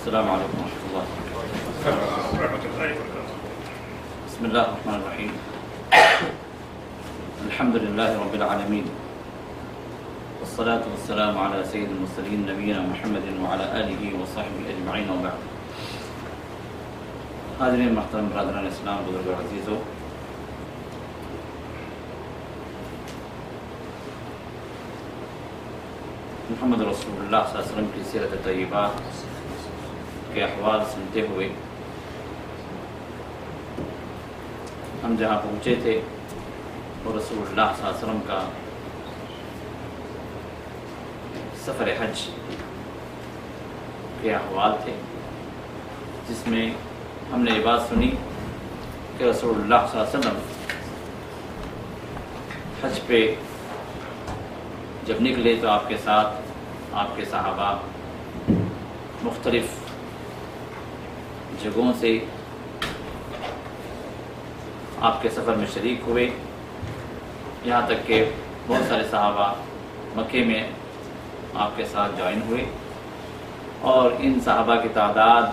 السلام علیکم ورحمۃ اللہ۔ بسم اللہ الرحمن الرحیم۔ الحمد للہ رب العالمین، والصلاة والسلام علی سید المرسلین نبینا محمد وعلی آلہ وصحبہ اجمعین وبعد۔ حاضرین محترم برادران اسلام، بزرگ عزیزو، محمد رسول اللہ صلی اللہ علیہ وسلم کی سیرت طیبہ کے احوال سنتے ہوئے ہم جہاں پہنچے تھے وہ رسول اللہ صلی اللہ علیہ وسلم کا سفر حج کے احوال تھے، جس میں ہم نے یہ بات سنی کہ رسول اللہ صلی اللہ علیہ وسلم حج پہ جب نکلے تو آپ کے ساتھ آپ کے صحابہ مختلف جگہوں سے آپ کے سفر میں شریک ہوئے، یہاں تک کہ بہت سارے صحابہ مکے میں آپ کے ساتھ جوائن ہوئے، اور ان صحابہ کی تعداد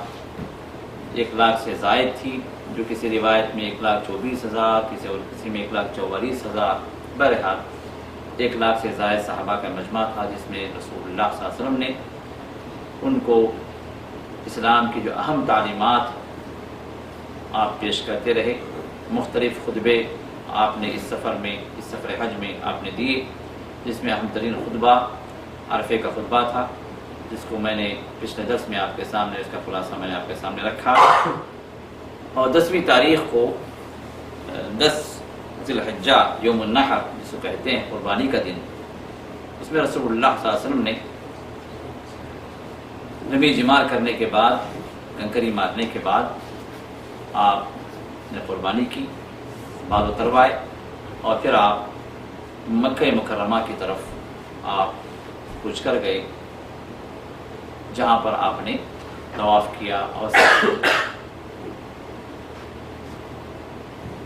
1,00,000 سے زائد تھی، جو کسی روایت میں 1,24,000، کسی میں 1,44,000، بہرحال 1,00,000 سے زائد صحابہ کا مجمع تھا، جس میں رسول اللہ صلی اللہ علیہ وسلم نے ان کو اسلام کی جو اہم تعلیمات آپ پیش کرتے رہے۔ مختلف خطبے آپ نے اس سفر حج میں آپ نے دیے، جس میں اہم ترین خطبہ عرفے کا خطبہ تھا، جس کو میں نے پچھلے درس میں آپ کے سامنے اس کا خلاصہ میں نے آپ کے سامنے رکھا، اور 10ویں تاریخ کو 10 ذی الحجہ یوم النحر جس کو کہتے ہیں قربانی کا دن، اس میں رسول اللہ صلی اللہ علیہ وسلم نے رمی جمار کرنے کے بعد، کنکری مارنے کے بعد آپ نے قربانی کی، بال اتروائے، اور پھر آپ مکہ مکرمہ کی طرف آپ کوچ کر گئے، جہاں پر آپ نے طواف کیا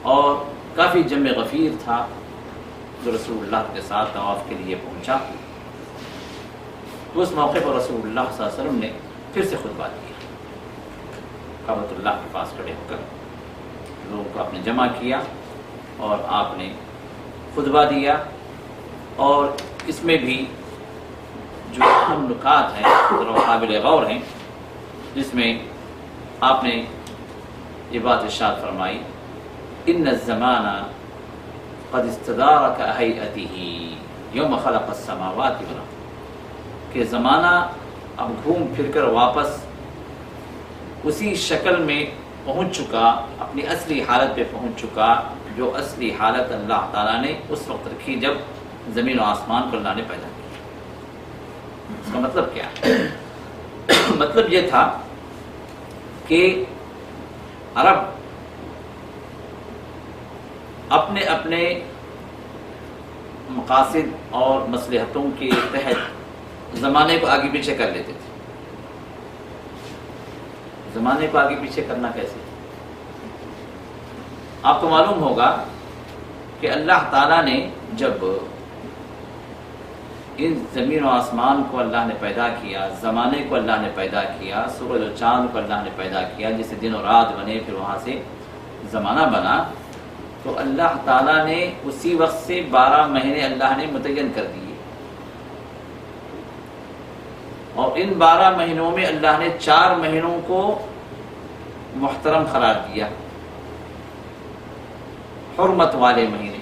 اور کافی جمع غفیر تھا جو رسول اللہ کے ساتھ طواف کے لیے پہنچا۔ تو اس موقع پر رسول اللہ صلی اللہ علیہ وسلم نے پھر سے خطبہ دیا، کعبۃ اللہ کے پاس کھڑے ہو کر لوگوں کو آپ نے جمع کیا اور آپ نے خطبہ دیا، اور اس میں بھی جو اہم نکات ہیں اور قابل غور ہیں، جس میں آپ نے یہ بات ارشاد فرمائی، ان الزمان قد استدار كهيئته یوم خلق السماوات والارض، کہ زمانہ اب گھوم پھر کر واپس اسی شکل میں پہنچ چکا، اپنی اصلی حالت پہ پہنچ چکا، جو اصلی حالت اللہ تعالیٰ نے اس وقت رکھی جب زمین و آسمان کو اللہ نے پیدا کیا۔ اس کا مطلب کیا ہے؟ مطلب یہ تھا کہ عرب اپنے اپنے مقاصد اور مصلحتوں کے تحت زمانے کو آگے پیچھے کر لیتے تھے۔ زمانے کو آگے پیچھے کرنا کیسے؟ آپ کو معلوم ہوگا کہ اللہ تعالیٰ نے جب ان زمین و آسمان کو اللہ نے پیدا کیا، زمانے کو اللہ نے پیدا کیا، سورج و چاند کو اللہ نے پیدا کیا، جس سے دن و رات بنے، پھر وہاں سے زمانہ بنا، تو اللہ تعالیٰ نے اسی وقت سے 12 مہینے اللہ نے متعین کر دیے، اور ان 12 مہینوں میں اللہ نے 4 مہینوں کو محترم قرار دیا، حرمت والے مہینے،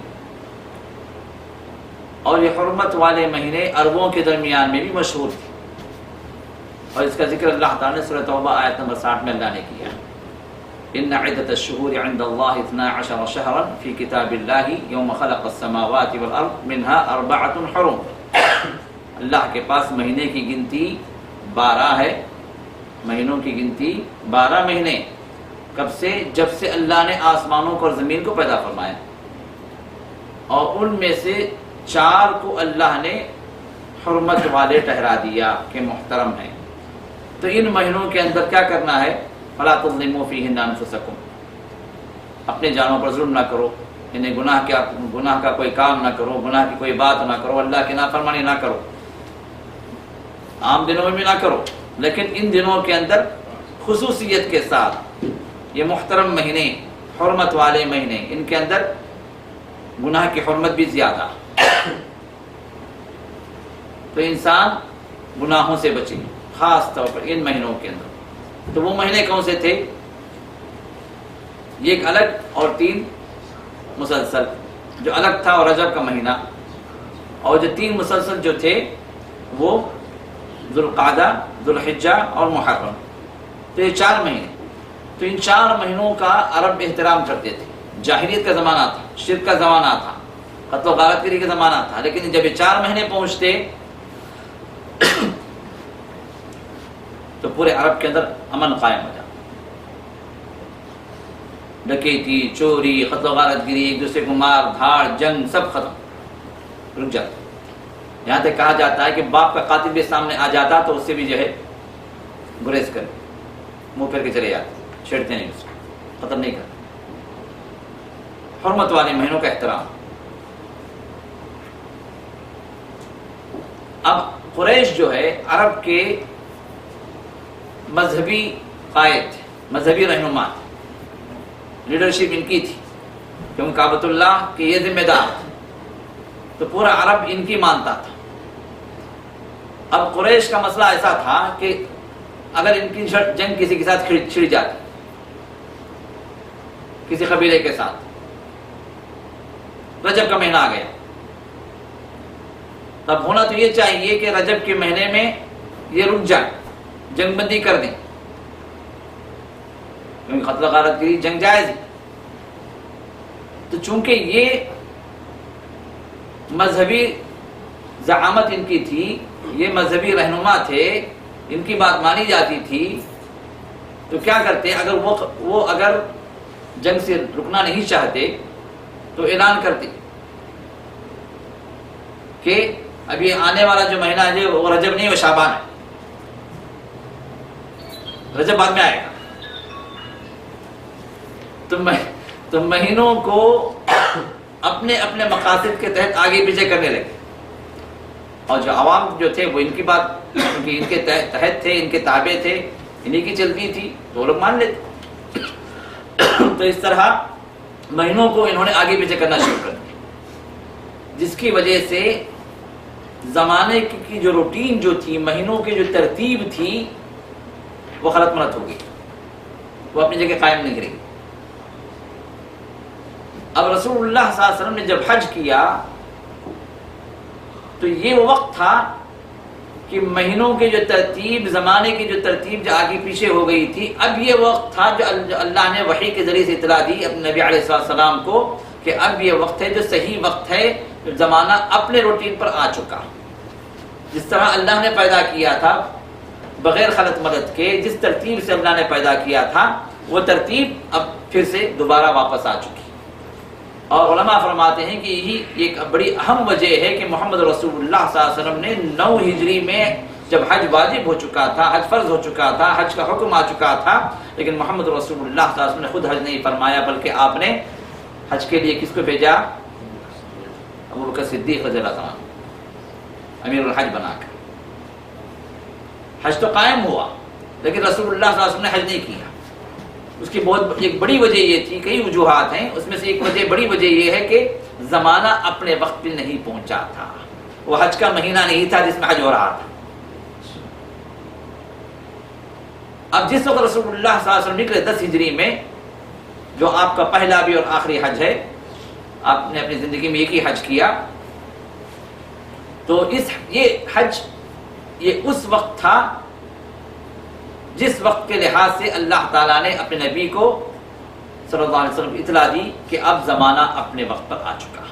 اور یہ حرمت والے مہینے عربوں کے درمیان میں بھی مشہور تھے، اور اس کا ذکر اللہ تعالیٰ نے سورہ توبہ آیت نمبر 60 میں اللہ نے کیا، ان عدۃ الشہور عند اللہ 12 شہرا فی کتاب اللہ یوم خلق السماوات والارض منها 4 حرم۔ اللہ کے پاس مہینے کی گنتی 12 ہے، مہینوں کی گنتی 12 مہینے، کب سے؟ جب سے اللہ نے آسمانوں کو اور زمین کو پیدا فرمایا، اور ان میں سے 4 کو اللہ نے حرمت والے ٹھہرا دیا کہ محترم ہیں۔ تو ان مہینوں کے اندر کیا کرنا ہے؟ فَلَا تَظْلِمُوا فِيهِنَّ أَنفُسَكُمْ، اپنے جانوں پر ظلم نہ کرو، انہیں گناہ کا کوئی کام نہ کرو، گناہ کی کوئی بات نہ کرو، اللہ کی نافرمانی نہ کرو، عام دنوں میں بھی نہ کرو، لیکن ان دنوں کے اندر خصوصیت کے ساتھ یہ محترم مہینے، حرمت والے مہینے، ان کے اندر گناہ کی حرمت بھی زیادہ، تو انسان گناہوں سے بچے، خاص طور پر ان مہینوں کے اندر۔ تو وہ مہینے کون سے تھے؟ یہ ایک الگ اور 3 مسلسل، جو الگ تھا اور رجب کا مہینہ، اور جو 3 مسلسل جو تھے وہ ذوالقعدہ، ذوالحجہ اور محرم۔ تو یہ 4 مہینے، تو ان 4 مہینوں کا عرب احترام کرتے تھے۔ جاہلیت کا زمانہ تھا، شرک کا زمانہ تھا، قتل و غارت گری کا زمانہ تھا، لیکن جب یہ 4 مہینے پہنچتے تو پورے عرب کے اندر امن قائم ہو جاتا، ڈکیتی، چوری، قتل و غارت گری، ایک دوسرے کو مار دھاڑ، جنگ، سب ختم، رک جاتا۔ یہاں تک کہا جاتا ہے کہ باپ کا قاتل بھی سامنے آ جاتا تو اس سے بھی جو ہے گریز کر منہ پھیر کے چلے جاتے، چھیڑتے نہیں، اس کو ختم نہیں کرتے۔ حرمت والے مہینوں کا احترام۔ اب قریش جو ہے عرب کے مذہبی قائد تھے، مذہبی رہنما تھے، لیڈرشپ ان کی تھی، کیونکہ کعبۃ اللہ کے یہ ذمہ دار تھے، تو پورا عرب ان کی مانتا تھا۔ اب قریش کا مسئلہ ایسا تھا کہ اگر ان کی جنگ کسی کے ساتھ چھڑ جاتی، کسی قبیلے کے ساتھ، رجب کا مہینہ آ گیا، تب ہونا تو یہ چاہیے کہ رجب کے مہینے میں یہ رک جائے، جنگ بندی کر دیں، کیونکہ قتل و غارت گری جنگ جائز ہے۔ تو چونکہ یہ مذہبی زعامت ان کی تھی، یہ مذہبی رہنما تھے، ان کی بات مانی جاتی تھی، تو کیا کرتے؟ اگر وہ اگر جنگ سے رکنا نہیں چاہتے تو اعلان کرتے کہ ابھی آنے والا جو مہینہ ہے وہ رجب نہیں، وہ شعبان ہے، رجب بعد میں آئے گا۔ تو مہینوں کو اپنے اپنے مقاصد کے تحت آگے پیچھے کرنے لگے، اور جو عوام جو تھے وہ ان کی بات، کیونکہ ان کے تحت تھے، ان کے تابع تھے، انہی کی چلتی تھی، تو وہ لوگ مان لیتے۔ تو اس طرح مہینوں کو انہوں نے آگے پیچھے کرنا شروع کر دیا، جس کی وجہ سے زمانے کی جو روٹین جو تھی، مہینوں کی جو ترتیب تھی، وہ غلط ملت ہو گئی، وہ اپنی جگہ قائم نہیں رہی۔ اب رسول اللہ صلی اللہ علیہ وسلم نے جب حج کیا تو یہ وہ وقت تھا کہ مہینوں کی جو ترتیب، زمانے کی جو ترتیب جو آگے پیچھے ہو گئی تھی، اب یہ وقت تھا جو اللہ نے وحی کے ذریعے سے اطلاع دی اپنے نبی علیہ السلام کو کہ اب یہ وقت ہے جو صحیح وقت ہے، جو زمانہ اپنے روٹین پر آ چکا۔ جس طرح اللہ نے پیدا کیا تھا بغیر خلط مدد کے، جس ترتیب سے اللہ نے پیدا کیا تھا، وہ ترتیب اب پھر سے دوبارہ واپس آ چکی۔ اور علماء فرماتے ہیں کہ یہی ایک بڑی اہم وجہ ہے کہ محمد رسول اللہ صلی اللہ علیہ وسلم نے 9 ہجری میں جب حج واجب ہو چکا تھا، حج فرض ہو چکا تھا، حج کا حکم آ چکا تھا، لیکن محمد رسول اللہ صلی اللہ علیہ وسلم نے خود حج نہیں فرمایا، بلکہ آپ نے حج کے لیے کس کو بھیجا؟ ابو بکر صدیق رضی اللہ عنہ، امیر الحج بنا کر۔ حج تو قائم ہوا، لیکن رسول اللہ صلی اللہ علیہ وسلم نے حج نہیں کیا۔ اس کی بہت ایک بڑی وجہ یہ تھی، کئی وجوہات ہیں، اس میں سے ایک بڑی وجہ یہ ہے کہ زمانہ اپنے وقت پہ نہیں پہنچا تھا، وہ حج کا مہینہ نہیں تھا جس میں حج ہو رہا تھا۔ اب جس وقت رسول اللہ صلی اللہ علیہ وسلم نکلے 10 ہجری میں، جو آپ کا پہلا بھی اور آخری حج ہے، آپ نے اپنی زندگی میں ایک ہی حج کیا، تو یہ حج یہ اس وقت تھا جس وقت کے لحاظ سے اللہ تعالیٰ نے اپنے نبی کو صلی اللہ علیہ وسلم اطلاع دی کہ اب زمانہ اپنے وقت پر آ چکا،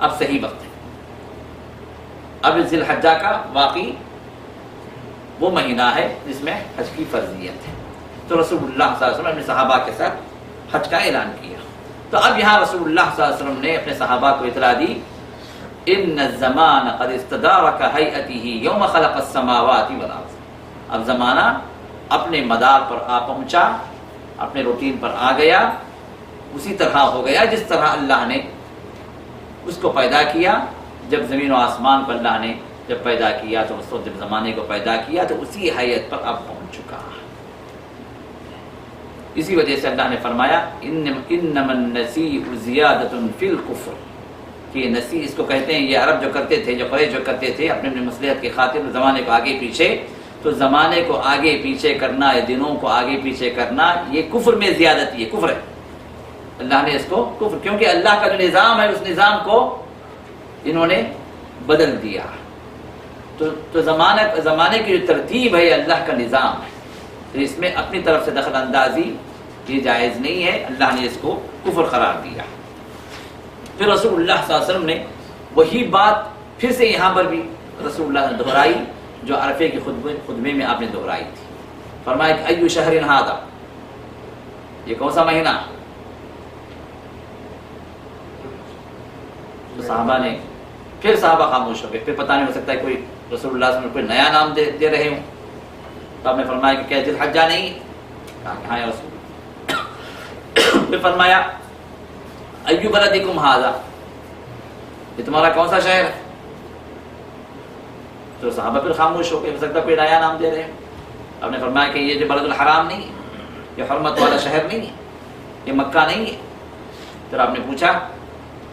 اب صحیح وقت ہے، اب ذی الحجہ کا واقعی وہ مہینہ ہے جس میں حج کی فرضیت ہے۔ تو رسول اللہ صلی اللہ علیہ وسلم نے صحابہ کے ساتھ حج کا اعلان کیا۔ تو اب یہاں رسول اللہ صلی اللہ علیہ وسلم نے اپنے صحابہ کو اطلاع دی، ان الزمان قد استدار كهيئته يوم خلق السماوات والارض، اب زمانہ اپنے مدار پر آ پہنچا، اپنے روٹین پر آ گیا، اسی طرح ہو گیا جس طرح اللہ نے اس کو پیدا کیا۔ جب زمین و آسمان پر اللہ نے جب پیدا کیا تو اس وقت جب زمانے کو پیدا کیا تو اسی حیت پر اب پہنچ چکا۔ اسی وجہ سے اللہ نے فرمایا انما النسیء زیادۃ فی الکفر، کہ نسی اس کو کہتے ہیں، یہ عرب جو کرتے تھے، جو قریش جو کرتے تھے اپنے اپنے مصلحت کی خاطر زمانے کو آگے پیچھے، تو زمانے کو آگے پیچھے کرنا یا دنوں کو آگے پیچھے کرنا یہ کفر میں زیادتی ہے، کفر ہے۔ اللہ نے اس کو کفر، کیونکہ اللہ کا جو نظام ہے اس نظام کو انہوں نے بدل دیا۔ تو زمانے کی جو ترتیب ہے اللہ کا نظام ہے، تو اس میں اپنی طرف سے دخل اندازی یہ جائز نہیں ہے، اللہ نے اس کو کفر قرار دیا۔ پھر رسول اللہ صلی اللہ علیہ وسلم نے وہی بات پھر سے یہاں پر بھی رسول اللہ نے دہرائی جو عرفے کے خطبے میں آپ نے دہرائی تھی۔ فرمایا کہ ایو شہر ھذا، یہ کون سا مہینہ؟ تو صحابہ نے پھر خاموش ہو گئے، پھر پتہ نہیں ہو سکتا ہے کوئی رسول اللہ صلی اللہ علیہ وسلم کوئی نیا نام دے رہے ہوں۔ تو آپ نے فرمایا کہ کیا ذی الحجہ نہیں؟ کہا کہ ہاں یا رسول۔ پھر فرمایا ایو بلدکم ھذا، یہ تمہارا کون سا شہر ہے؟ تو صحابہ پھر خاموش ہو گئے، ہو سکتا کوئی نیا نام دے رہے ہیں۔ آپ نے فرمایا کہ یہ جو بلد الحرام نہیں ہے، یہ حرمت والا شہر نہیں ہے، یہ مکہ نہیں ہے۔ پھر آپ نے پوچھا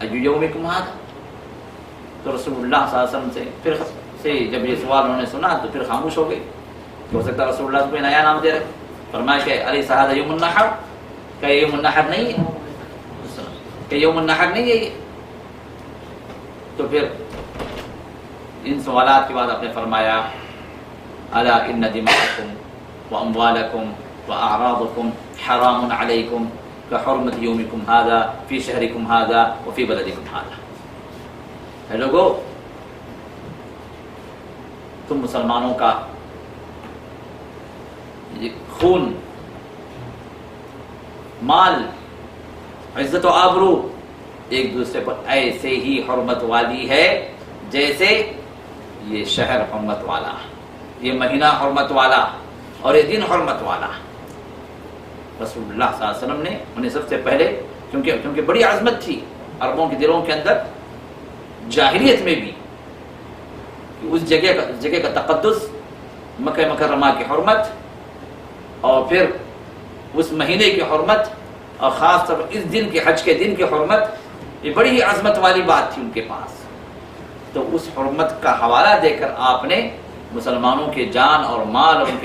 ایو یومکم ھذا، تو رسول اللہ صلی اللہ علیہ وسلم سے جب یہ سوال انہوں نے سنا تو پھر خاموش ہو گئے کہ ہو سکتا رسول اللہ کوئی نیا نام دے رہے۔ فرمایا کہ الیس ھذا یوم النحر، کہ یوم النحر نہیں ہے، کہ یوم النحر نہیں ہے یہ۔ تو پھر ان سوالات کے بعد آپ نے فرمایا الا ان دماءکم واموالکم واعراضکم حرام علیکم کحرمت یومکم ھذا فی شہرکم ھذا وفی بلدکم ھذا۔ اے لوگو، تم مسلمانوں کا خون، مال، عزت و آبرو ایک دوسرے پر ایسے ہی حرمت والی ہے جیسے یہ شہر حرمت والا، یہ مہینہ حرمت والا اور یہ دن حرمت والا۔ رسول اللہ صلی اللہ علیہ وسلم نے انہیں سب سے پہلے، کیونکہ بڑی عظمت تھی عربوں کے دلوں کے اندر جاہلیت میں بھی، کہ اس جگہ کا تقدس، مکہ مکرمہ کی حرمت، اور پھر اس مہینے کی حرمت، اور خاص طور پر اس دن کے، حج کے دن کی حرمت، یہ بڑی ہی عظمت والی بات تھی ان کے پاس۔ تو اس حرمت کا حوالہ دے کر آپ نے مسلمانوں کے جان اور مال اور ان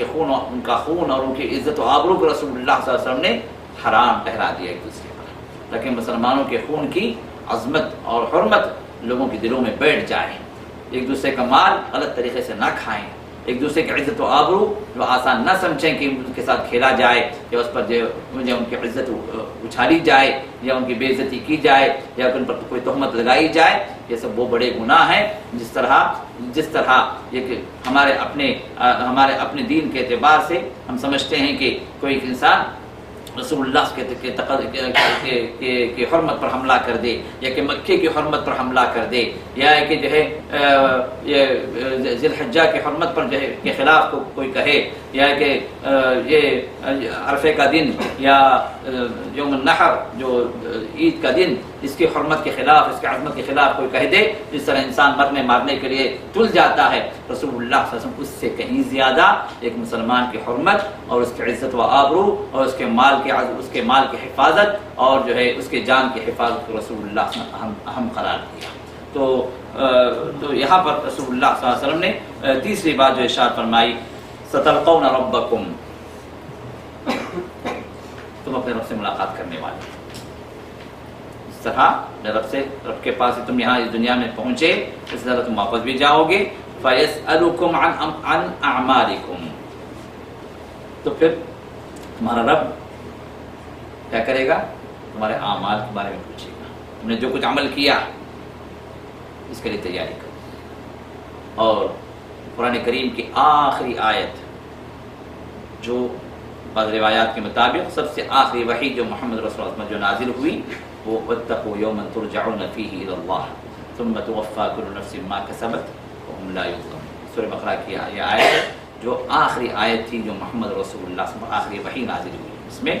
کا خون اور ان کی عزت و آبرو کو رسول اللہ صلی اللہ علیہ وسلم نے حرام ٹھہرا دیا ایک دوسرے پر، تاکہ مسلمانوں کے خون کی عظمت اور حرمت لوگوں کے دلوں میں بیٹھ جائے، ایک دوسرے کا مال غلط طریقے سے نہ کھائیں، ایک دوسرے کی عزت و آبرو جو آسان نہ سمجھیں کہ ان کے ساتھ کھیلا جائے یا اس پر جو ان کی عزت اچھالی جائے یا ان کی بے عزتی کی جائے یا ان پر کوئی تہمت لگائی جائے۔ یہ سب وہ بڑے گناہ ہیں جس طرح یہ کہ ہمارے اپنے دین کے اعتبار سے ہم سمجھتے ہیں کہ کوئی انسان رسول اللہ کے حرمت پر حملہ کر دے، یا کہ مکے کی حرمت پر حملہ کر دے، یا کہ جو ہے یہ ذی الحجہ کی حرمت پر جو ہے کے خلاف کوئی کہے، یا کہ یہ عرفے کا دن یا یوم النحر جو عید کا دن، اس کی حرمت کے خلاف، اس کی عظمت کے خلاف کوئی کہہ دے، جس طرح انسان مرنے مارنے کے لیے تل جاتا ہے، رسول اللہ صلی اللہ علیہ وسلم اس سے کہیں زیادہ ایک مسلمان کی حرمت اور اس کی عزت و آبرو اور اس کے مال کی حفاظت اور جو ہے اس کے جان کی حفاظت کو رسول اللہ صلی اللہ علیہ وسلم اہم قرار دیا۔ تو یہاں پر رسول اللہ صلی اللہ علیہ وسلم نے تیسری بات جو ارشاد فرمائی، ستلقون ربکم، تم اپنے رب سے ملاقات کرنے والے، اس طرح رب کے پاس تم یہاں اس دنیا میں پہنچے، اس طرح تم واپس بھی جاؤ گے۔ فَيَسْأَلُكُمْ عَنْ أَعْمَالِكُمْ، تو پھر تمہارا رب کیا کرے گا؟ تمہارے اعمال کے بارے میں پوچھے گا، تم نے جو کچھ عمل کیا اس کے لیے تیاری کرو۔ اور قرآن کریم کی آخری آیت جو بعض روایات کے مطابق سب سے آخری وحی جو محمد رسول اللہ جو نازل ہوئی وہ وَاتَّقُوا يَوْمًا تُرْجَعُونَ فِيهِ إِلَى اللَّهِ ثُمَّ تُوَفَّى كُلُّ نَفْسٍ مَا كَسَبَتْ وَهُمْ لَا يُظْلَمُونَ۔ سورہ بقرہ کی یہ آیت جو آخری آیت تھی جو محمد رسول اللہ صلی اللہ علیہ وسلم آخری وحی نازل ہوئی، اس میں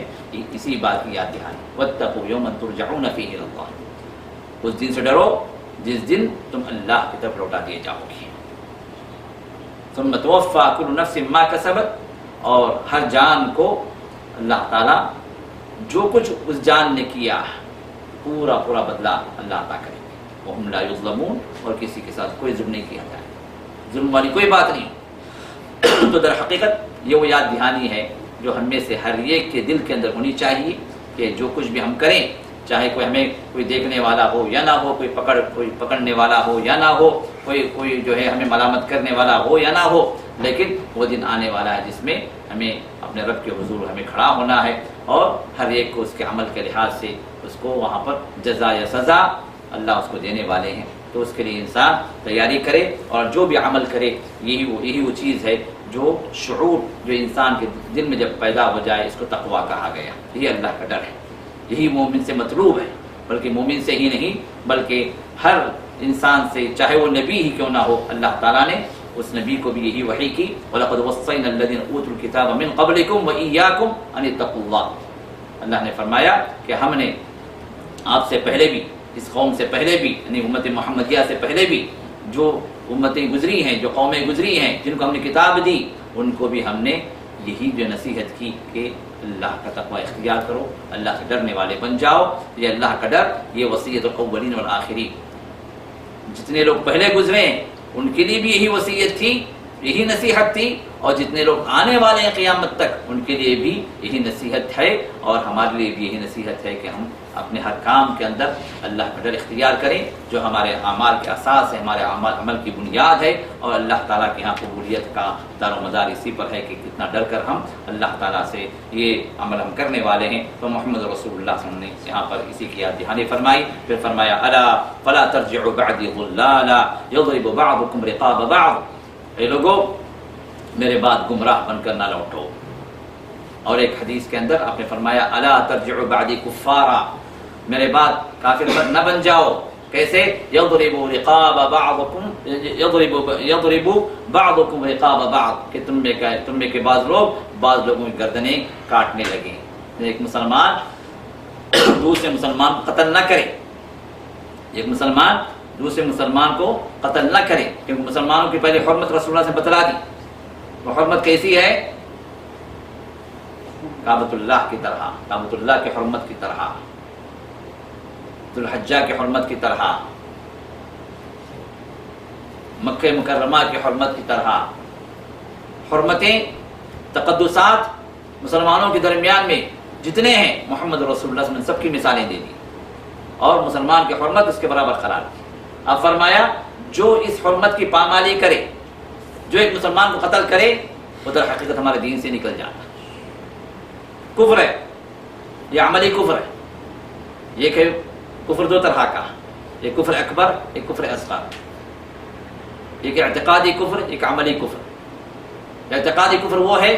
اسی بات کی یاد دہانی، وَاتَّقُوا يَوْمًا تُرْجَعُونَ فِيهِ إِلَى اللَّهِ، اس دن سے ڈرو جس دن تم اللہ کی طرف لوٹا دیے جاؤ گے۔ ثُمَّ تُوَفَّى كُلُّ نَفْسٍ مَا كَسَبَتْ، اور ہر جان کو اللہ تعالیٰ جو کچھ اس جان نے کیا پورا پورا بدلہ اللہ عطا کریں گے. وہم لا یظلمون، اور کسی کے ساتھ کوئی ظلم نہیں کیا جائے، ظلم والی کوئی بات نہیں. تو در حقیقت یہ وہ یاد دہانی ہے جو ہم میں سے ہر ایک کے دل کے اندر ہونی چاہیے کہ جو کچھ بھی ہم کریں، چاہے کوئی ہمیں کوئی دیکھنے والا ہو یا نہ ہو، کوئی پکڑنے والا ہو یا نہ ہو، کوئی جو ہے ہمیں ملامت کرنے والا ہو یا نہ ہو، لیکن وہ دن آنے والا ہے جس میں ہمیں اپنے رب کے حضور ہمیں کھڑا ہونا ہے، اور ہر ایک کو اس کے عمل کے لحاظ سے اس کو وہاں پر جزا یا سزا اللہ اس کو دینے والے ہیں. تو اس کے لیے انسان تیاری کرے، اور جو بھی عمل کرے یہی وہ چیز ہے جو شعور جو انسان کے دل میں جب پیدا ہو جائے، اس کو تقویٰ کہا گیا. یہ اللہ کا ڈر ہے، یہی مومن سے مطلوب ہے، بلکہ مومن سے ہی نہیں بلکہ ہر انسان سے، چاہے وہ نبی ہی کیوں نہ ہو. اللہ تعالیٰ نے اس نبی کو بھی یہی وحی کی، وَلَقَدْ وَصَّيْنَا الَّذِينَ أُوتُوا الْكِتَابَ مِنْ قَبْلِكُمْ وَإِيَّاكُمْ أَنِ اتَّقُوا اللَّهَ. اللہ نے فرمایا کہ ہم نے آپ سے پہلے بھی، اس قوم سے پہلے بھی، یعنی امت محمدیہ سے پہلے بھی جو امتیں گزری ہیں، جو قومیں گزری ہیں، جن کو ہم نے کتاب دی، ان کو بھی ہم نے یہی جو نصیحت کی کہ اللہ کا تقوی اختیار کرو، اللہ سے ڈرنے والے بن جاؤ. یہ اللہ کا ڈر، یہ وصیت الاولین والآخرین. جتنے لوگ پہلے گزرے ہیں ان کے لیے بھی یہی وصیت تھی، یہی نصیحت تھی، اور جتنے لوگ آنے والے ہیں قیامت تک ان کے لیے بھی یہی نصیحت ہے، اور ہمارے لیے بھی یہی نصیحت ہے کہ ہم اپنے ہر کام کے اندر اللہ کا ڈر اختیار کریں، جو ہمارے اعمال کے اساس ہے، ہمارے عمل کی بنیاد ہے. اور اللہ تعالیٰ کے یہاں قبولیت کا دار و مدار اسی پر ہے کہ کتنا ڈر کر ہم اللہ تعالیٰ سے یہ عمل ہم کرنے والے ہیں. تو محمد رسول اللہ صلی اللہ علیہ وسلم نے یہاں پر اسی کی یاد دہانی فرمائی. پھر فرمایا الا فلا ترجعوا بعدی ضلالا یضرب بعضکم رقاب بعض. اے لوگو میرے بعد گمراہ بن کر نہ لوٹو. اور ایک حدیث کے اندر آپ نے فرمایا الا ترجعوا بعدی کفارا، میرے بعد کافر نہ بن جاؤ. کیسے؟ یضرب رقاب بعضکم یضرب بعضکم رقاب بعض، کہ تم میں کے بعض لوگوں کی گردنیں کاٹنے لگیں. ایک مسلمان دوسرے مسلمان کو قتل نہ کرے، ایک مسلمان دوسرے مسلمان کو قتل نہ کرے، کیونکہ مسلمانوں کی پہلے حرمت رسول اللہ سے بتلا دی. وہ حرمت کیسی ہے؟ کعبۃ اللہ کی طرح، کعبۃ اللہ کی حرمت کی طرح، ذو الحجہ کی حرمت کی طرح، مکہ مکرمہ کی حرمت کی طرح. حرمتیں، تقدسات مسلمانوں کے درمیان میں جتنے ہیں محمد رسول اللہ صلی اللہ علیہ وسلم نے سب کی مثالیں دے دی، اور مسلمان کی حرمت اس کے برابر قرار دی. اب فرمایا جو اس حرمت کی پامالی کرے، جو ایک مسلمان کو قتل کرے، وہ در حقیقت ہمارے دین سے نکل جاتا. کفر ہے، یہ عملی کفر ہے. یہ کہ کفر دو طرح کا، ایک کفر اکبر، ایک کفر اصغر. ایک اعتقادی کفر، ایک عملی کفر. اعتقادی کفر وہ ہے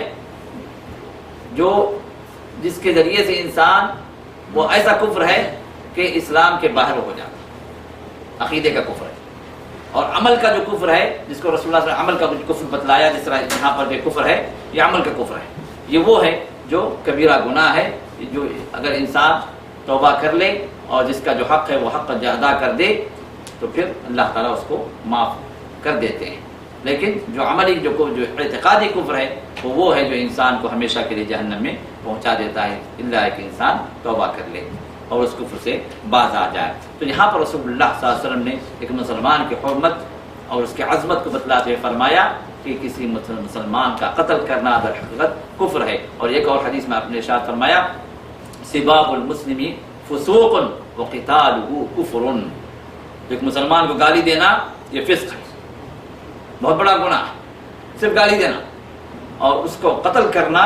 جو جس کے ذریعے سے انسان، وہ ایسا کفر ہے کہ اسلام کے باہر ہو جاتا، عقیدے کا کفر ہے. اور عمل کا جو کفر ہے، جس کو رسول اللہ صلی اللہ علیہ وسلم عمل کا جو کفر بتلایا، جس طرح یہاں پر جو کفر ہے یہ عمل کا کفر ہے. یہ وہ ہے جو کبیرہ گناہ ہے، جو اگر انسان توبہ کر لے اور جس کا جو حق ہے وہ حق ادا کر دے تو پھر اللہ تعالیٰ اس کو معاف کر دیتے ہیں. لیکن جو عملی جو اعتقادی کفر ہے وہ ہے جو انسان کو ہمیشہ کے لیے جہنم میں پہنچا دیتا ہے، اللہ کہ انسان توبہ کر لے اور اس کفر سے باز آ جائے. تو یہاں پر رسول اللہ صلی اللہ علیہ وسلم نے ایک مسلمان کی حرمت اور اس کی عظمت کو بتلاتے ہوئے فرمایا کہ کسی مسلمان کا قتل کرنا در حقیقت کفر ہے. اور ایک اور حدیث میں آپ نے ارشاد فرمایا سباب المسلم فسوق وقتالہ کفر. ایک مسلمان کو گالی دینا یہ فسق ہے، بہت بڑا گناہ ہے. صرف گالی دینا اور اس کو قتل کرنا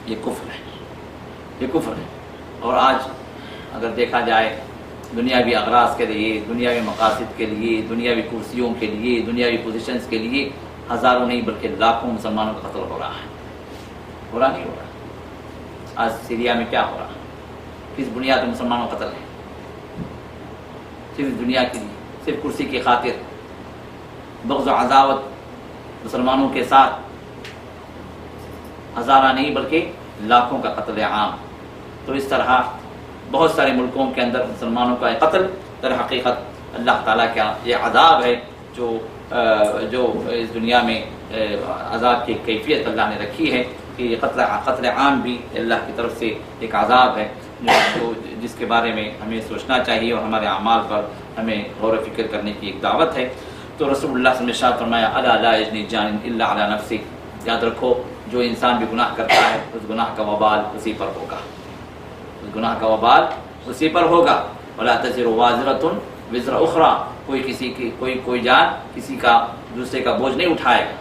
یہ کفر ہے، یہ کفر ہے. اور آج اگر دیکھا جائے دنیاوی اغراض کے لیے، دنیاوی مقاصد کے لیے، دنیاوی کرسیوں کے لیے، دنیاوی پوزیشنز کے لیے ہزاروں نہیں بلکہ لاکھوں مسلمانوں کا قتل ہو رہا ہے. ہو رہا نہیں ہو رہا؟ آج سیریا میں کیا ہو رہا ہے؟ کس بنیاد پر مسلمانوں کا قتل ہے؟ صرف دنیا کے لیے، صرف کرسی کی خاطر بغض و عداوت مسلمانوں کے ساتھ ہزارہ نہیں بلکہ لاکھوں کا قتل عام. تو اس طرح بہت سارے ملکوں کے اندر مسلمانوں کا قتل در حقیقت اللہ تعالیٰ کا یہ عذاب ہے جو اس دنیا میں عذاب کی کیفیت اللہ نے رکھی ہے. کہ یہ قتل عام بھی اللہ کی طرف سے ایک عذاب ہے جس کے بارے میں ہمیں سوچنا چاہیے اور ہمارے اعمال پر ہمیں غور و فکر کرنے کی ایک دعوت ہے۔ تو رسول اللہ صلی اللہ علیہ وسلم نے ارشاد فرمایا الا لا یجنی جان الا علی نفسی، یاد رکھو جو انسان بھی گناہ کرتا ہے اس گناہ کا وبال اسی پر ہوگا، اس گناہ کا وبال اسی پر ہوگا۔ ولا تزر وازرۃ وزر اخرى، کوئی جان کسی کا دوسرے کا بوجھ نہیں اٹھائے گا،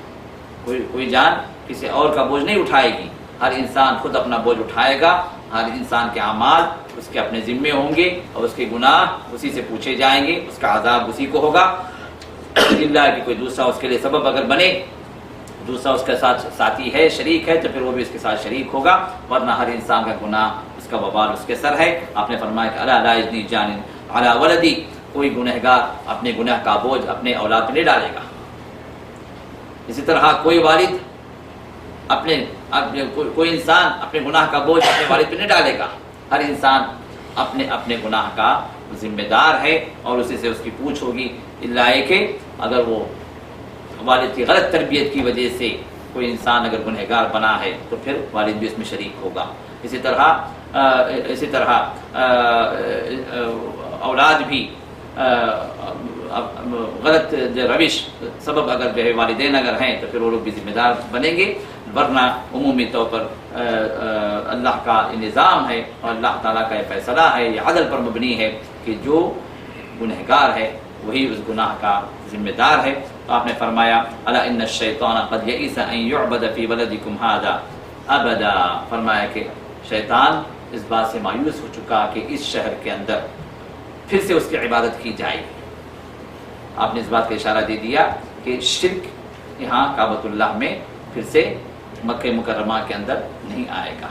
کوئی جان کسی اور کا بوجھ نہیں اٹھائے گی، ہر انسان خود اپنا بوجھ اٹھائے گا، ہر انسان کے اعمال اس کے اپنے ذمے ہوں گے اور اس کے گناہ اسی سے پوچھے جائیں گے، اس کا عذاب اسی کو ہوگا، اللہ کہ کوئی دوسرا اس کے لیے سبب اگر بنے، دوسرا اس کے ساتھ ساتھی ہے، شریک ہے، تو پھر وہ بھی اس کے ساتھ شریک ہوگا، ورنہ ہر انسان کا گناہ اس کا وبال اس کے سر ہے۔ آپ نے فرمایا کہ الا لا یجنی جان علی ولدی، کوئی گنہگار اپنے گناہ کا بوجھ اپنے اولاد پہ نہیں ڈالے گا۔ اسی طرح کوئی والد کوئی انسان اپنے گناہ کا بوجھ اپنے والد پہ نہیں ڈالے گا، ہر انسان اپنے گناہ کا ذمہ دار ہے اور اسی سے اس کی پوچھ ہوگی، اللہ ہے کہ اگر وہ والد کی غلط تربیت کی وجہ سے کوئی انسان اگر گنہگار بنا ہے تو پھر والد بھی اس میں شریک ہوگا۔ اسی طرح اولاد بھی غلط روش سبب اگر جو ہے والدین اگر ہیں تو پھر وہ لوگ بھی ذمہ دار بنیں گے، ورنہ عمومی طور پر اللہ کا نظام ہے اور اللہ تعالیٰ کا یہ فیصلہ ہے، یہ عدل پر مبنی ہے کہ جو گنہگار ہے وہی اس گناہ کا ذمہ دار ہے۔ تو آپ نے فرمایا الا ان الشیطان قد یئس ان یعبد فی بلدکم ھذا ابدا، فرمایا کہ شیطان اس بات سے مایوس ہو چکا کہ اس شہر کے اندر پھر سے اس کی عبادت کی جائے گی۔ آپ نے اس بات کا اشارہ دے دیا کہ شرک یہاں کعبۃ اللہ میں پھر سے مکہ مکرمہ کے اندر نہیں آئے گا،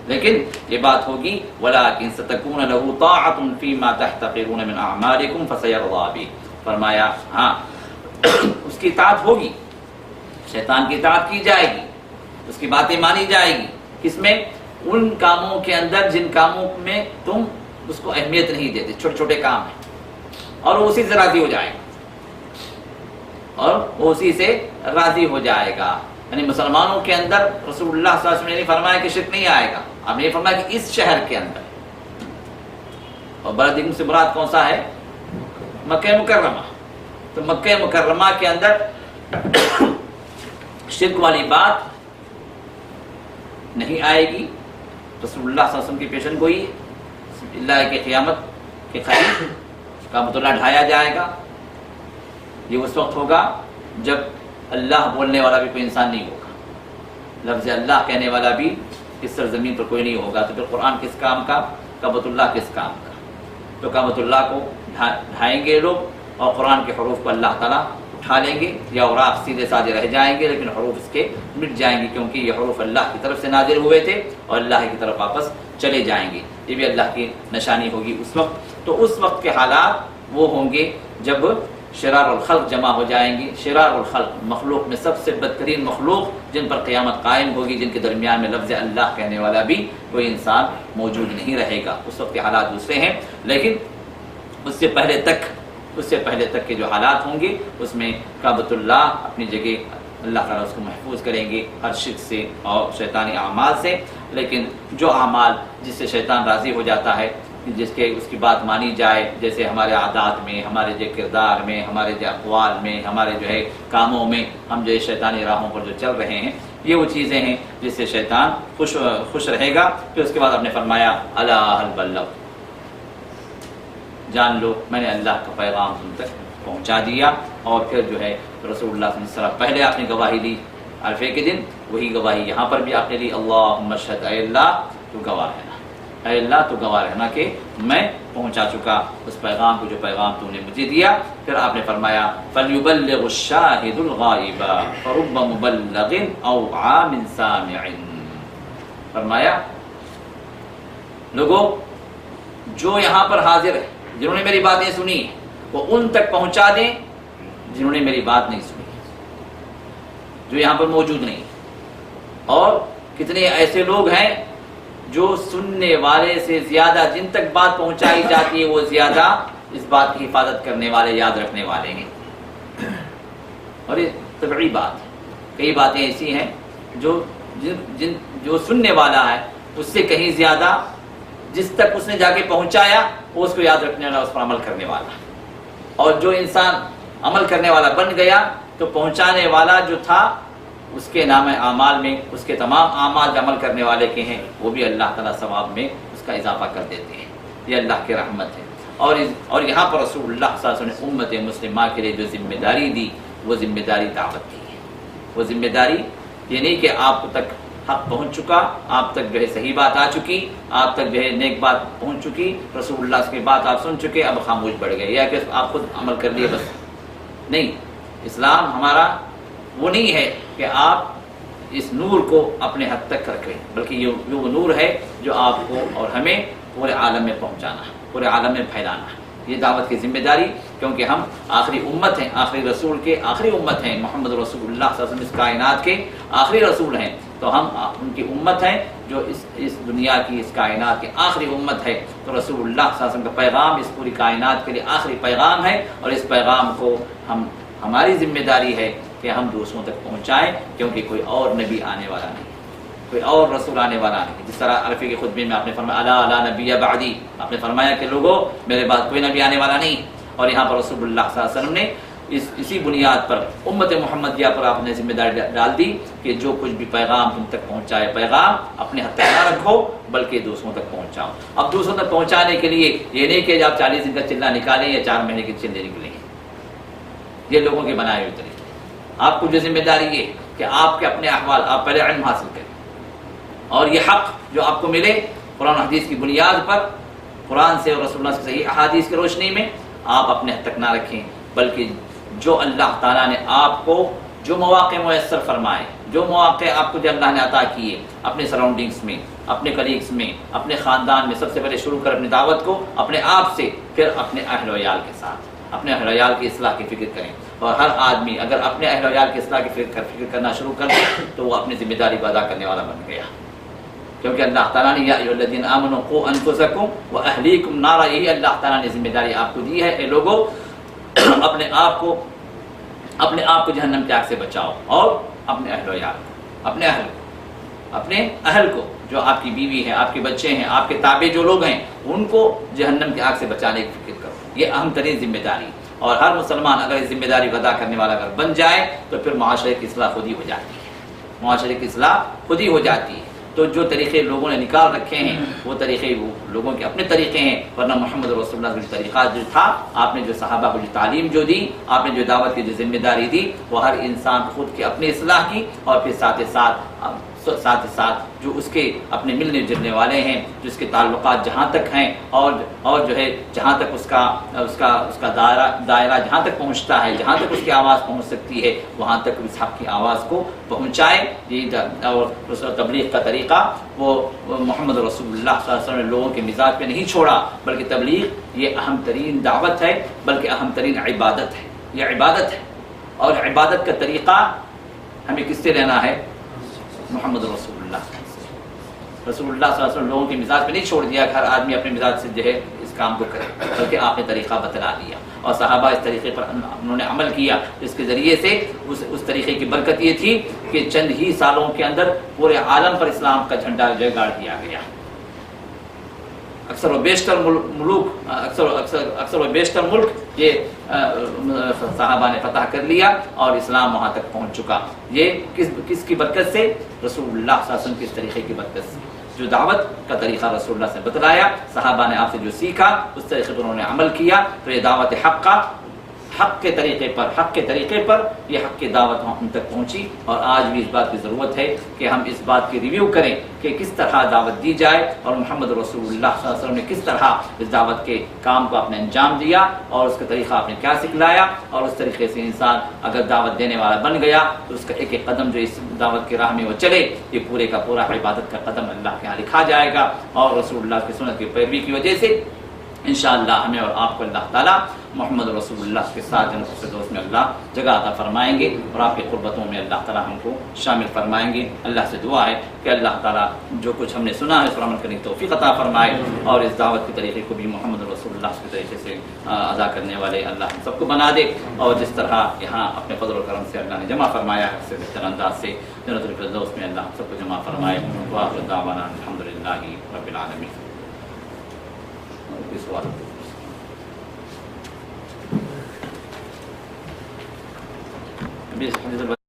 لیکن یہ بات ہوگی وَلَٰكِن سَتَكُونَ لَهُ طَاعَةٌ فِي مَا تَحْتَقِرُونَ مِنْ أَعْمَالِكُمْ فَسَيَرْضَىٰ بِهِ، فرمایا ہاں اس کی اطاعت ہوگی، شیطان کی اطاعت کی جائے گی، اس کی باتیں مانی جائے گی، کس میں؟ ان کاموں کے اندر جن کاموں میں تم اس کو اہمیت نہیں دیتے، چھوٹے چھوٹے کام ہیں، اور وہ اسی سے راضی ہو جائے گا، یعنی مسلمانوں کے اندر رسول اللہ صلی اللہ علیہ وسلم نے نہیں فرمایا کہ شرک نہیں آئے گا، آپ نے یہ فرمایا کہ اس شہر کے اندر، اور بلد سے مراد کون سا ہے؟ مکہ مکرمہ۔ تو مکہ مکرمہ کے اندر شرک والی بات نہیں آئے گی، رسول اللہ صلی اللہ علیہ وسلم کی پیشن گوئی ہے، اللہ کی قیامت کے قریب کعبۃ اللہ ڈھایا جائے گا، یہ اس وقت ہوگا جب اللہ بولنے والا بھی کوئی انسان نہیں ہوگا، لفظ اللہ کہنے والا بھی اس سرزمین پر کوئی نہیں ہوگا، تو پھر قرآن کس کام کا، کعبۃ اللہ کس کام کا؟ تو کعبۃ اللہ کو ڈھائیں گے لوگ اور قرآن کے حروف کو اللہ تعالیٰ اٹھا لیں گے، یا اوراق سیدھے سادھے رہ جائیں گے لیکن حروف اس کے مٹ جائیں گے، کیونکہ یہ حروف اللہ کی طرف سے نازل ہوئے تھے اور اللہ کی طرف واپس چلے جائیں گے، یہ بھی اللہ کی نشانی ہوگی اس وقت۔ تو اس وقت کے حالات وہ ہوں گے جب شرار الخلق جمع ہو جائیں گے، شرار الخلق مخلوق میں سب سے بدترین مخلوق جن پر قیامت قائم ہوگی، جن کے درمیان میں لفظ اللہ کہنے والا بھی کوئی انسان موجود نہیں رہے گا، اس وقت کے حالات دوسرے ہیں، لیکن اس سے پہلے تک کے جو حالات ہوں گے اس میں کعبۃ اللہ اپنی جگہ اللہ تعالیٰ اس کو محفوظ کریں گے ہر شرک سے اور شیطانی اعمال سے، لیکن جو اعمال جس سے شیطان راضی ہو جاتا ہے، جس کے اس کی بات مانی جائے، جیسے ہمارے عادات میں، ہمارے جو کردار میں، ہمارے جو اقوال میں، ہمارے جو ہے کاموں میں ہم جو شیطانی راہوں پر جو چل رہے ہیں، یہ وہ چیزیں ہیں جس سے شیطان خوش رہے گا۔ پھر اس کے بعد آپ نے فرمایا الا هل بلغت، جان لو میں نے اللہ کا پیغام تم تک پہنچا دیا۔ اور پھر جو ہے رسول اللہ صلی اللہ علیہ وسلم پہلے آپ نے گواہی دی عرفے کے دن، وہی گواہی یہاں پر بھی آپ نے لی، اللہم اشہد، اے اللہ تو گواہ رہنا، اے اللہ تو گواہ رہنا کہ میں پہنچا چکا اس پیغام کو جو پیغام تو نے مجھے دیا۔ پھر آپ نے فرمایا فَلْيُبَلِّغُ الشَّاهِدُ الْغَائِبَ فَرُبَّ مُبَلَّغٍ أَوْ عَامٍ سَامِعٍ، فرمایا لوگوں جو یہاں پر حاضر ہے، جنہوں نے میری باتیں سنی وہ ان تک پہنچا دیں جنہوں نے میری بات نہیں سنی، جو یہاں پر موجود نہیں، اور کتنے ایسے لوگ ہیں جو سننے والے سے زیادہ جن تک بات پہنچائی جاتی ہے وہ زیادہ اس بات کی حفاظت کرنے والے، یاد رکھنے والے ہیں۔ اور یہ طبعی بات ہے، کئی باتیں ایسی ہیں جو جو سننے والا ہے اس سے کہیں زیادہ جس تک اس نے جا کے پہنچایا وہ اس کو یاد رکھنے والا، اس پر عمل کرنے والا. اور جو انسان عمل کرنے والا بن گیا تو پہنچانے والا جو تھا اس کے نام اعمال میں اس کے تمام اعمال جو عمل کرنے والے کے ہیں وہ بھی اللہ تعالیٰ ثواب میں اس کا اضافہ کر دیتے ہیں. یہ اللہ کی رحمت ہے. اور یہاں پر رسول اللہ صلی اللہ علیہ وسلم نے امت مسلمہ کے لیے جو ذمہ داری دی وہ ذمہ داری دعوت کی ہے. وہ ذمہ داری یہ نہیں کہ آپ تک حق پہنچ چکا، آپ تک جو ہے صحیح بات آ چکی، آپ تک جو ہے نیک بات پہنچ چکی، رسول اللہ کی بات آپ سن چکے، اب خاموش بڑھ گئے، یا کہ آپ خود عمل کر لیے بس. نہیں، اسلام ہمارا وہ نہیں ہے کہ آپ اس نور کو اپنے حد تک رکھیں، بلکہ یہ وہ نور ہے جو آپ کو اور ہمیں پورے عالم میں پہنچانا ہے، پورے عالم میں پھیلانا ہے. یہ دعوت کی ذمہ داری، کیونکہ ہم آخری امت ہیں، آخری رسول کے آخری امت ہیں. محمد رسول اللہ صلی اللہ علیہ وسلم اس کائنات کے آخری رسول ہیں، تو ہم ان کی امت ہیں جو اس دنیا کی اس کائنات کی آخری امت ہے. تو رسول اللہ صلی اللہ علیہ وسلم کا پیغام اس پوری کائنات کے لیے آخری پیغام ہے، اور اس پیغام کو ہماری ذمہ داری ہے کہ ہم دوسروں تک پہنچائیں، کیونکہ کوئی اور نبی آنے والا نہیں، کوئی اور رسول آنے والا نہیں. جس طرح عرفے کے خطبے میں آپ نے فرمایا الا لا نبی بعدی، آپ نے فرمایا کہ لوگوں میرے بعد کوئی نبی آنے والا نہیں. اور یہاں پر رسول اللہ صلی اللہ علیہ وسلم نے اسی بنیاد پر امت محمدیہ پر آپ نے ذمہ داری ڈال دی کہ جو کچھ بھی پیغام تم تک پہنچائے، پیغام اپنے ہاتھ نہ رکھو بلکہ دوسروں تک پہنچاؤ. اب دوسروں تک پہنچانے کے لیے یہ نہیں کہ آپ 40 دن کا چلہ نکالیں یا 4 مہینے کے چلے نکلیں، یہ لوگوں کے بنائے ہوئے طریقے. آپ کو جو ذمہ داری یہ کہ آپ کے اپنے احوال آپ پہلے علم حاصل کریں، اور یہ حق جو آپ کو ملے قرآن حدیث کی بنیاد پر، قرآن سے اور رسول اللہ کی صحیح احادیث کی روشنی میں آپ اپنے حد تک نہ رکھیں، بلکہ جو اللہ تعالیٰ نے آپ کو جو مواقع میسر فرمائے، جو مواقع آپ کو جو اللہ نے عطا کیے اپنے سراؤنڈنگس میں، اپنے کلیگس میں، اپنے خاندان میں، سب سے پہلے شروع کر اپنی دعوت کو اپنے آپ سے، پھر اپنے اہل و عیال کے ساتھ، اپنے اہل و عیال کی اصلاح کی فکر کریں. اور ہر آدمی اگر اپنے اہل و عیال کی اصلاح کی فکر کرنا شروع کر دے تو وہ اپنی ذمہ داری کو ادا کرنے والا بن گیا. کیونکہ اللہ تعالیٰ نے یا ایھا الذین آمنوا قوا انفسکم واہلیکم نارا، یہی اللہ تعالیٰ نے ذمہ داری آپ کو دی ہے. اے لوگوں اپنے آپ کو جہنم کی آگ سے بچاؤ، اور اپنے اہل و عیال کو، اپنے اہل کو جو آپ کی بیوی ہے، آپ کے بچے ہیں، آپ کے تابع جو لوگ ہیں، ان کو جہنم کی آگ سے بچانے کی فکر کرو. یہ اہم ترین ذمہ داری، اور ہر مسلمان اگر اس ذمہ داری کو ادا کرنے والا اگر بن جائے تو پھر معاشرے کی اصلاح خود ہی ہو جاتی ہے. معاشرے کی اصلاح خود ہی ہو جاتی ہے. تو جو طریقے لوگوں نے نکال رکھے ہیں وہ طریقے وہ لوگوں کے اپنے طریقے ہیں، ورنہ محمد رسول اللہ کا طریقہ جو تھا، آپ نے جو صحابہ کو جو تعلیم جو دی، آپ نے جو دعوت کی جو ذمہ داری دی، وہ ہر انسان خود کی اپنی اصلاح کی، اور پھر ساتھ ہی ساتھ جو اس کے اپنے ملنے جلنے والے ہیں، جو اس کے تعلقات جہاں تک ہیں، اور جو ہے جہاں تک اس کا دائرہ جہاں تک پہنچتا ہے، جہاں تک اس کی آواز پہنچ سکتی ہے، وہاں تک اس حق کی آواز کو پہنچائے. یہ اور تبلیغ کا طریقہ وہ محمد رسول اللہ صلی اللہ علیہ وسلم نے لوگوں کے مزاج پہ نہیں چھوڑا، بلکہ تبلیغ یہ اہم ترین دعوت ہے، بلکہ اہم ترین عبادت ہے. یہ عبادت ہے، اور عبادت کا طریقہ ہمیں کس سے لینا ہے؟ محمد رسول اللہ صلی اللہ علیہ وسلم لوگوں کے مزاج پہ نہیں چھوڑ دیا کہ ہر آدمی اپنے مزاج سے جو ہے اس کام کو کرے، بلکہ آپ نے طریقہ بتلا دیا، اور صحابہ اس طریقے پر انہوں نے عمل کیا. اس کے ذریعے سے اس طریقے کی برکت یہ تھی کہ چند ہی سالوں کے اندر پورے عالم پر اسلام کا جھنڈا جو گاڑ دیا گیا. اکثر و بیشتر ملک یہ صحابہ نے فتح کر لیا، اور اسلام وہاں تک پہنچ چکا. یہ کس کی برکت سے؟ رسول اللہ صلی اللہ علیہ وسلم کے اس طریقے کی برکت سے. جو دعوت کا طریقہ رسول اللہ سے بتلایا، صحابہ نے آپ سے جو سیکھا اس طریقے پر انہوں نے عمل کیا، تو یہ دعوت حق کے طریقے پر یہ حق کی دعوت ہم تک پہنچی. اور آج بھی اس بات کی ضرورت ہے کہ ہم اس بات کی ریویو کریں کہ کس طرح دعوت دی جائے، اور محمد رسول اللہ صلی اللہ علیہ وسلم نے کس طرح اس دعوت کے کام کو اپنے انجام دیا، اور اس کا طریقہ آپ نے کیا سکھلایا. اور اس طریقے سے انسان اگر دعوت دینے والا بن گیا تو اس کا ایک ایک قدم جو اس دعوت کی راہ میں وہ چلے، یہ پورے کا پورا عبادت کا قدم اللہ کے یہاں لکھا جائے گا. اور رسول اللہ کی سنت کی پیروی کی وجہ سے انشاءاللہ ہمیں اور آپ کو اللہ تعالیٰ محمد رسول اللہ کے ساتھ جنت الفردوس میں اللہ جگہ عطا فرمائیں گے، اور آپ کی قربتوں میں اللہ تعالیٰ ہم کو شامل فرمائیں گے۔ اللہ سے دعا ہے کہ اللہ تعالیٰ جو کچھ ہم نے سنا ہے اس پر عمل کرنے کی توفیق عطا فرمائے، اور اس دعوت کے طریقے کو بھی محمد رسول اللہ کے طریقے سے ادا کرنے والے اللہ ہم سب کو بنا دے، اور جس طرح یہاں اپنے فضل و کرم سے اللہ نے جمع فرمایا ہے اس سے بہتر انداز سے جنت الفردوس میں اللہ ہم سب کو جمع فرمائے۔ وآخر دعوانا الحمدللہ رب العالمین۔ سوال